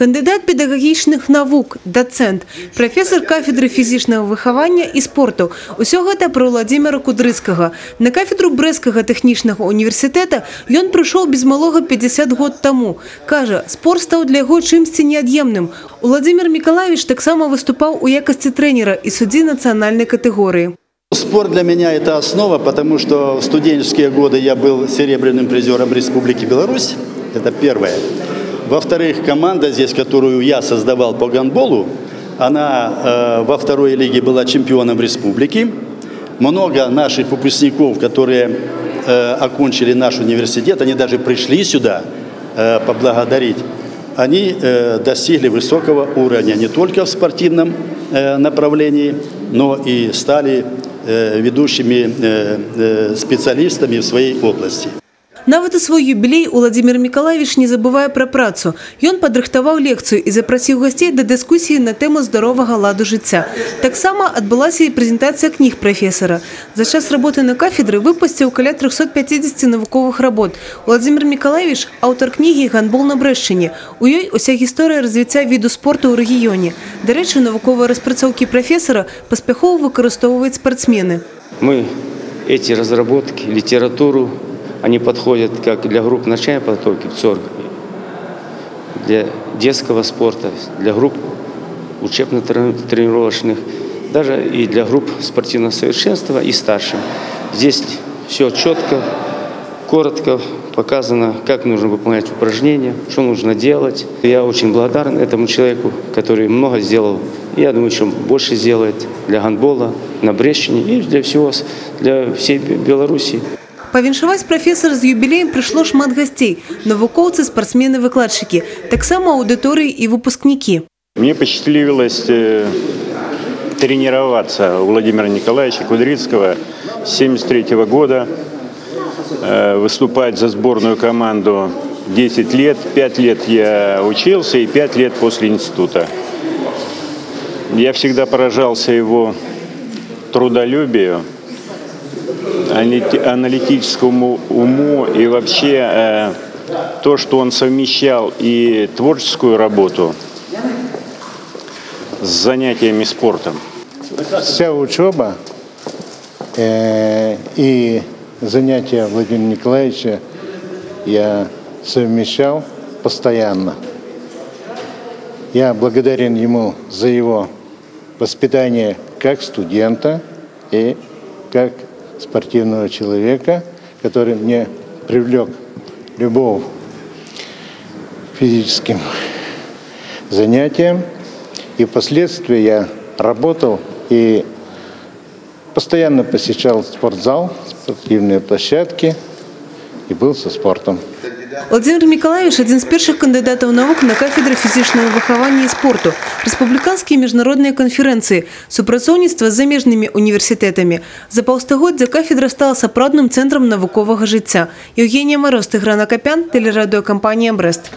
Кандидат педагогічних навук, доцент, професор кафедры фізичного виховання і спорту. Усього гэта про Владимира Кудрыцкага. На кафедру Брестскага тэхнічнага універсітэта ён прыйшоў без малога 50 год таму. Кажа, спорт стаў для яго чымсьці неад'емным. Владимир Миколаевич таксама выступаў у якасці тренера і суддзі нацыянальнай катэгорыі. Спорт для меня – это основа, потому что в студенческие годы я был серебряным призером Республики Беларусь. Это первое. Во-вторых, команда здесь, которую я создавал по гандболу, она во второй лиге была чемпионом республики. Много наших выпускников, которые окончили наш университет, они даже пришли сюда поблагодарить. Они достигли высокого уровня не только в спортивном направлении, но и стали ведущими специалистами в своей области. Нават у свой юбілей Владимир Миколаевич не забывае пра працу. Ён падрыхтаваў лекцыю і запрасіў гасцей да дыскусіі на тэму здаровага ладу жыцця. Таксама адбылася і прэзентацыя кніг прафесара. За час работы на кафедры выпусціў каля 350 навуковых работ. Владимир Миколаевич – аўтар кнігі «Гандбол на Брэшчыне». У ёй уся гісторыя развіцця віду спорту ў рэгіёне. Дарэчы, навуковыя распрацоўкі прафесара паспяхова выкарыстоўваюць спортсмены. Мы эти разработки, литературу, они подходят как для групп начальной подготовки, для детского спорта, для групп учебно-тренировочных, даже и для групп спортивного совершенства и старшим. Здесь все четко, коротко показано, как нужно выполнять упражнения, что нужно делать. Я очень благодарен этому человеку, который много сделал. Я думаю, еще больше сделает для гандбола на Брэшчыне и для всей Беларуси. Павіншаваць прафесара з юбілеем прыйшло шмат гасцей – навукоўцы, спортсмены, выкладчыкі, таксама аўдыторыі і выпускнікі. Мне посчастливилось тренироваться у Владимира Николаевича Кудрыцкого с 1973 года, выступать за сборную команду 10 лет. 5 лет я учился и 5 лет после института. Я всегда поражался его трудолюбию, аналитическому уму и вообще то, что он совмещал и творческую работу с занятиями спортом. Вся учеба и занятия Владимира Николаевича я совмещал постоянно. Я благодарен ему за его воспитание как студента и как спортивного человека, который мне привлек любовь к физическим занятиям. И впоследствии я работал и постоянно посещал спортзал, спортивные площадки и был со спортом. Владимир Миколаевич – один з першых кандидатов навук на кафедры фізичного виховання і спорту, республіканські і міжнародні конференції, супрацоўніцтва з замежнымі універсітетамі. За паўстагоддзя кафедра стала сапраўдным цэнтрам навуковага жыцця. Евгения Мороз, Тыгран Акопян, телерадиокомпания «Брест».